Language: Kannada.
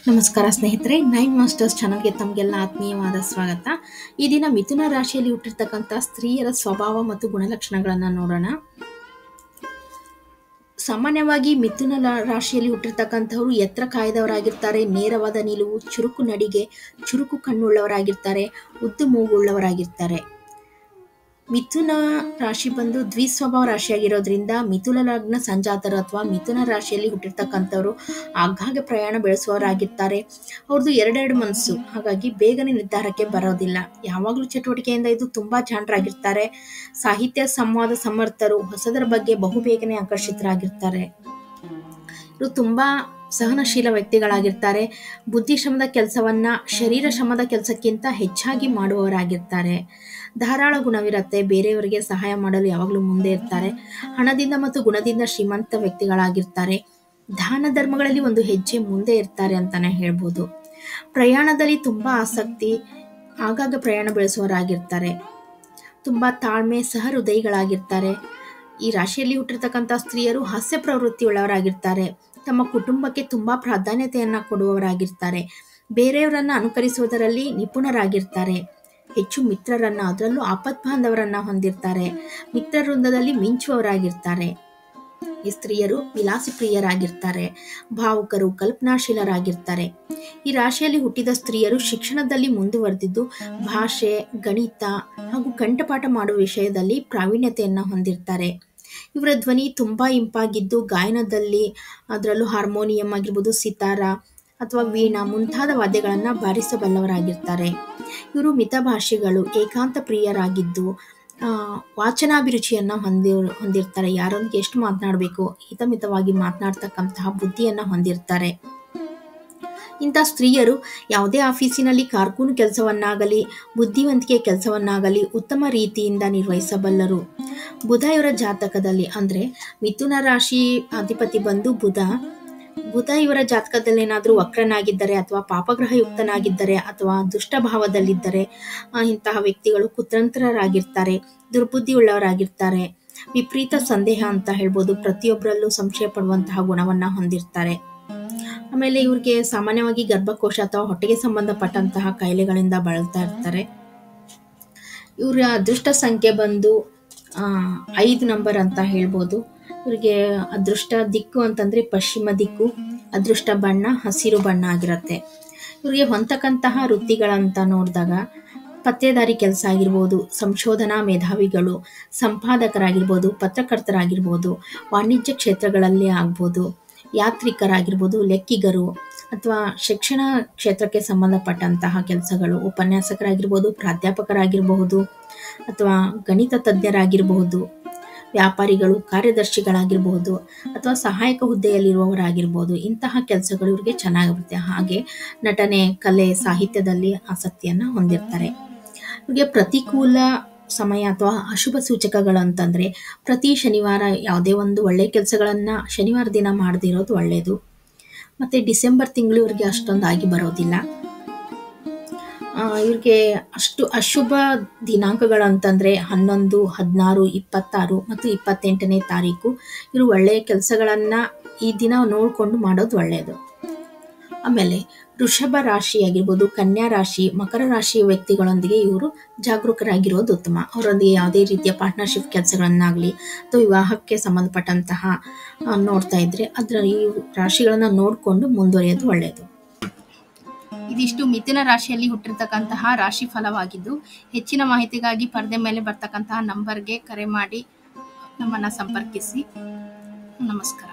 ನಮಸ್ಕಾರ ಸ್ನೇಹಿತರೆ, ನೈನ್ ಮಾಸ್ಟರ್ಸ್ ಚಾನಲ್ಗೆ ತಮಗೆಲ್ಲ ಆತ್ಮೀಯವಾದ ಸ್ವಾಗತ. ಈ ದಿನ ಮಿಥುನ ರಾಶಿಯಲ್ಲಿ ಹುಟ್ಟಿರ್ತಕ್ಕಂಥ ಸ್ತ್ರೀಯರ ಸ್ವಭಾವ ಮತ್ತು ಗುಣಲಕ್ಷಣಗಳನ್ನು ನೋಡೋಣ. ಸಾಮಾನ್ಯವಾಗಿ ಮಿಥುನ ರಾಶಿಯಲ್ಲಿ ಹುಟ್ಟಿರ್ತಕ್ಕಂಥವ್ರು ಎತ್ತರ ಕಾಯ್ದವರಾಗಿರ್ತಾರೆ, ನೇರವಾದ ನಿಲುವು, ಚುರುಕು ನಡಿಗೆ, ಚುರುಕು ಕಣ್ಣುಳ್ಳವರಾಗಿರ್ತಾರೆ, ಉದ್ದು ಮೂಗುಳ್ಳವರಾಗಿರ್ತಾರೆ. ಮಿಥುನ ರಾಶಿ ಬಂದು ದ್ವಿಸ್ವಭಾವ ರಾಶಿಯಾಗಿರೋದ್ರಿಂದ ಮಿಥುನ ಲಗ್ನ ಸಂಜಾತರು ಅಥವಾ ಮಿಥುನ ರಾಶಿಯಲ್ಲಿ ಹುಟ್ಟಿರ್ತಕ್ಕಂಥವ್ರು ಆಗಾಗ್ಗೆ ಪ್ರಯಾಣ ಬೆಳೆಸುವವರಾಗಿರ್ತಾರೆ. ಅವ್ರದ್ದು ಎರಡೆರಡು ಮನಸ್ಸು, ಹಾಗಾಗಿ ಬೇಗನೆ ನಿರ್ಧಾರಕ್ಕೆ ಬರೋದಿಲ್ಲ. ಯಾವಾಗಲೂ ಚಟುವಟಿಕೆಯಿಂದ ಇದು ತುಂಬಾ ಜಾಣರಾಗಿರ್ತಾರೆ. ಸಾಹಿತ್ಯ ಸಂವಾದ ಸಮರ್ಥರು, ಹೊಸದರ ಬಗ್ಗೆ ಬಹುಬೇಗನೆ ಆಕರ್ಷಿತರಾಗಿರ್ತಾರೆ. ಇವರು ತುಂಬಾ ಸಹನಶೀಲ ವ್ಯಕ್ತಿಗಳಾಗಿರ್ತಾರೆ. ಬುದ್ಧಿಶ್ರಮದ ಕೆಲಸವನ್ನ ಶರೀರ ಶ್ರಮದ ಕೆಲಸಕ್ಕಿಂತ ಹೆಚ್ಚಾಗಿ ಮಾಡುವವರಾಗಿರ್ತಾರೆ. ಧಾರಾಳ ಗುಣವಿರುತ್ತೆ, ಬೇರೆಯವರಿಗೆ ಸಹಾಯ ಮಾಡಲು ಯಾವಾಗಲೂ ಮುಂದೆ ಇರ್ತಾರೆ. ಹಣದಿಂದ ಮತ್ತು ಗುಣದಿಂದ ಶ್ರೀಮಂತ ವ್ಯಕ್ತಿಗಳಾಗಿರ್ತಾರೆ. ದಾನ ಧರ್ಮಗಳಲ್ಲಿ ಒಂದು ಹೆಜ್ಜೆ ಮುಂದೆ ಇರ್ತಾರೆ ಅಂತಾನೆ ಹೇಳ್ಬೋದು. ಪ್ರಯಾಣದಲ್ಲಿ ತುಂಬಾ ಆಸಕ್ತಿ, ಆಗಾಗ ಪ್ರಯಾಣ ಬೆಳೆಸುವವರಾಗಿರ್ತಾರೆ. ತುಂಬಾ ತಾಳ್ಮೆ, ಸಹೃದಯಿಗಳಾಗಿರ್ತಾರೆ. ಈ ರಾಶಿಯಲ್ಲಿ ಹುಟ್ಟಿರ್ತಕ್ಕಂಥ ಸ್ತ್ರೀಯರು ಹಾಸ್ಯ ಪ್ರವೃತ್ತಿ ಉಳ್ಳವರಾಗಿರ್ತಾರೆ. ತಮ್ಮ ಕುಟುಂಬಕ್ಕೆ ತುಂಬಾ ಪ್ರಾಧಾನ್ಯತೆಯನ್ನ ಕೊಡುವವರಾಗಿರ್ತಾರೆ. ಬೇರೆಯವರನ್ನ ಅನುಕರಿಸುವುದರಲ್ಲಿ ನಿಪುಣರಾಗಿರ್ತಾರೆ. ಹೆಚ್ಚು ಮಿತ್ರರನ್ನ, ಅದರಲ್ಲೂ ಆಪತ್ ಬಾಂಧವರನ್ನ ಹೊಂದಿರ್ತಾರೆ. ಮಿತ್ರ ವೃಂದದಲ್ಲಿ ಮಿಂಚುವವರಾಗಿರ್ತಾರೆ. ಈ ಸ್ತ್ರೀಯರು ವಿಲಾಸಿ ಪ್ರಿಯರಾಗಿರ್ತಾರೆ. ಭಾವುಕರು, ಕಲ್ಪನಾಶೀಲರಾಗಿರ್ತಾರೆ. ಈ ರಾಶಿಯಲ್ಲಿ ಹುಟ್ಟಿದ ಸ್ತ್ರೀಯರು ಶಿಕ್ಷಣದಲ್ಲಿ ಮುಂದುವರೆದಿದ್ದು ಭಾಷೆ, ಗಣಿತ ಹಾಗೂ ಕಂಠಪಾಠ ಮಾಡುವ ವಿಷಯದಲ್ಲಿ ಪ್ರಾವೀಣ್ಯತೆಯನ್ನ ಹೊಂದಿರ್ತಾರೆ. ಇವರ ಧ್ವನಿ ತುಂಬಾ ಇಂಪಾಗಿದ್ದು ಗಾಯನದಲ್ಲಿ, ಅದರಲ್ಲೂ ಹಾರ್ಮೋನಿಯಂ ಆಗಿರ್ಬೋದು, ಸಿತಾರ ಅಥವಾ ವೀಣಾ ಮುಂತಾದ ವಾದ್ಯಗಳನ್ನ ಬಾರಿಸಬಲ್ಲವರಾಗಿರ್ತಾರೆ. ಇವರು ಮಿತಭಾಷಿಗಳು, ಏಕಾಂತ ಪ್ರಿಯರಾಗಿದ್ದು ವಾಚನಾಭಿರುಚಿಯನ್ನ ಹೊಂದಿರ್ತಾರೆ. ಯಾರೊಂದಿಗೆ ಎಷ್ಟು ಮಾತನಾಡಬೇಕು, ಹಿತಮಿತವಾಗಿ ಮಾತನಾಡ್ತಕ್ಕಂತಹ ಬುದ್ಧಿಯನ್ನ ಹೊಂದಿರ್ತಾರೆ. ಇಂಥ ಸ್ತ್ರೀಯರು ಯಾವುದೇ ಆಫೀಸಿನಲ್ಲಿ ಕಾರ್ಕೂನ್ ಕೆಲಸವನ್ನಾಗಲಿ, ಬುದ್ಧಿವಂತಿಕೆ ಕೆಲಸವನ್ನಾಗಲಿ ಉತ್ತಮ ರೀತಿಯಿಂದ ನಿರ್ವಹಿಸಬಲ್ಲರು. ಬುಧ ಇವರ ಜಾತಕದಲ್ಲಿ, ಅಂದ್ರೆ ಮಿಥುನ ರಾಶಿ ಅಧಿಪತಿ ಬಂದು ಬುಧ ಇವರ ಜಾತಕದಲ್ಲಿ ಏನಾದರೂ ವಕ್ರನಾಗಿದ್ದರೆ ಅಥವಾ ಪಾಪಗ್ರಹ ಯುಕ್ತನಾಗಿದ್ದರೆ ಅಥವಾ ದುಷ್ಟಭಾವದಲ್ಲಿದ್ದರೆ ಇಂತಹ ವ್ಯಕ್ತಿಗಳು ಕುತಂತ್ರರಾಗಿರ್ತಾರೆ, ದುರ್ಬುದ್ಧಿ ಉಳ್ಳವರಾಗಿರ್ತಾರೆ. ವಿಪರೀತ ಸಂದೇಹ ಅಂತ ಹೇಳ್ಬೋದು, ಪ್ರತಿಯೊಬ್ಬರಲ್ಲೂ ಸಂಶಯ ಪಡುವಂತಹ ಗುಣವನ್ನ ಹೊಂದಿರ್ತಾರೆ. ಆಮೇಲೆ ಇವ್ರಿಗೆ ಸಾಮಾನ್ಯವಾಗಿ ಗರ್ಭಕೋಶ ಅಥವಾ ಹೊಟ್ಟೆಗೆ ಸಂಬಂಧಪಟ್ಟಂತಹ ಕಾಯಿಲೆಗಳಿಂದ ಬಳಲ್ತಾ ಇರ್ತಾರೆ. ಇವರ ಅದೃಷ್ಟ ಸಂಖ್ಯೆ ಬಂದು 5 ನಂಬರ್ ಅಂತ ಹೇಳ್ಬೋದು. ಇವ್ರಿಗೆ ಅದೃಷ್ಟ ದಿಕ್ಕು ಅಂತಂದ್ರೆ ಪಶ್ಚಿಮ ದಿಕ್ಕು. ಅದೃಷ್ಟ ಬಣ್ಣ ಹಸಿರು ಬಣ್ಣ ಆಗಿರುತ್ತೆ. ಇವ್ರಿಗೆ ಹೊಂದತಕ್ಕಂತಹ ವೃತ್ತಿಗಳಂತ ನೋಡಿದಾಗ ಪತ್ತೇದಾರಿ ಕೆಲಸ ಆಗಿರ್ಬೋದು, ಸಂಶೋಧನಾ ಮೇಧಾವಿಗಳು, ಸಂಪಾದಕರಾಗಿರ್ಬೋದು, ಪತ್ರಕರ್ತರಾಗಿರ್ಬೋದು, ವಾಣಿಜ್ಯ ಕ್ಷೇತ್ರಗಳಲ್ಲಿ ಆಗ್ಬೋದು, ಯಾತ್ರಿಕರಾಗಿರ್ಬೋದು, ಲೆಕ್ಕಿಗರು ಅಥವಾ ಶಿಕ್ಷಣ ಕ್ಷೇತ್ರಕ್ಕೆ ಸಂಬಂಧಪಟ್ಟಂತಹ ಕೆಲಸಗಳು, ಉಪನ್ಯಾಸಕರಾಗಿರ್ಬೋದು, ಪ್ರಾಧ್ಯಾಪಕರಾಗಿರಬಹುದು ಅಥವಾ ಗಣಿತ ತಜ್ಞರಾಗಿರಬಹುದು, ವ್ಯಾಪಾರಿಗಳು, ಕಾರ್ಯದರ್ಶಿಗಳಾಗಿರಬಹುದು ಅಥವಾ ಸಹಾಯಕ ಹುದ್ದೆಯಲ್ಲಿರುವವರಾಗಿರ್ಬೋದು. ಇಂತಹ ಕೆಲಸಗಳು ಇವ್ರಿಗೆ ಚೆನ್ನಾಗಿರುತ್ತೆ. ಹಾಗೆ ನಟನೆ, ಕಲೆ, ಸಾಹಿತ್ಯದಲ್ಲಿ ಆಸಕ್ತಿಯನ್ನ ಹೊಂದಿರ್ತಾರೆ. ಇವ್ರಿಗೆ ಪ್ರತಿಕೂಲ ಸಮಯ ಅಥವಾ ಅಶುಭ ಸೂಚಕಗಳು ಅಂತಂದ್ರೆ ಪ್ರತಿ ಶನಿವಾರ ಯಾವುದೇ ಒಂದು ಒಳ್ಳೆ ಕೆಲಸಗಳನ್ನ ಶನಿವಾರ ದಿನ ಮಾಡದೇ ಇರೋದು ಒಳ್ಳೆಯದು. ಮತ್ತೆ ಡಿಸೆಂಬರ್ ತಿಂಗಳು ಇವ್ರಿಗೆ ಅಷ್ಟೊಂದು ಆಗಿ ಬರೋದಿಲ್ಲ. ಇವ್ರಿಗೆ ಅಷ್ಟು ಅಶುಭ ದಿನಾಂಕಗಳಂತಂದ್ರೆ 11, 16, 26 ಮತ್ತು 28ನೇ ತಾರೀಕು. ಇವರು ಒಳ್ಳೆಯ ಕೆಲಸಗಳನ್ನ ಈ ದಿನ ನೋಡ್ಕೊಂಡು ಮಾಡೋದು ಒಳ್ಳೆಯದು. ಆಮೇಲೆ ವೃಷಭ ರಾಶಿ ಆಗಿರ್ಬೋದು, ಕನ್ಯಾ ರಾಶಿ, ಮಕರ ರಾಶಿಯ ವ್ಯಕ್ತಿಗಳೊಂದಿಗೆ ಇವರು ಜಾಗರೂಕರಾಗಿರೋದು ಉತ್ತಮ. ಅವರೊಂದಿಗೆ ಯಾವುದೇ ರೀತಿಯ ಪಾರ್ಟ್ನರ್ಶಿಪ್ ಕೆಲಸಗಳನ್ನಾಗಲಿ ಅಥವಾ ವಿವಾಹಕ್ಕೆ ಸಂಬಂಧಪಟ್ಟಂತಹ ನೋಡ್ತಾ ಇದ್ರೆ ಅದರ ಈ ರಾಶಿಗಳನ್ನ ನೋಡಿಕೊಂಡು ಮುಂದುವರಿಯೋದು ಒಳ್ಳೆಯದು. ಇದಿಷ್ಟು ಮಿಥುನ ರಾಶಿಯಲ್ಲಿ ಹುಟ್ಟಿರ್ತಕ್ಕಂತಹ ರಾಶಿ ಫಲವಾಗಿದ್ದು, ಹೆಚ್ಚಿನ ಮಾಹಿತಿಗಾಗಿ ಪರದೆ ಮೇಲೆ ಬರ್ತಕ್ಕಂತಹ ನಂಬರ್ಗೆ ಕರೆ ಮಾಡಿ ನಮ್ಮನ್ನ ಸಂಪರ್ಕಿಸಿ. ನಮಸ್ಕಾರ.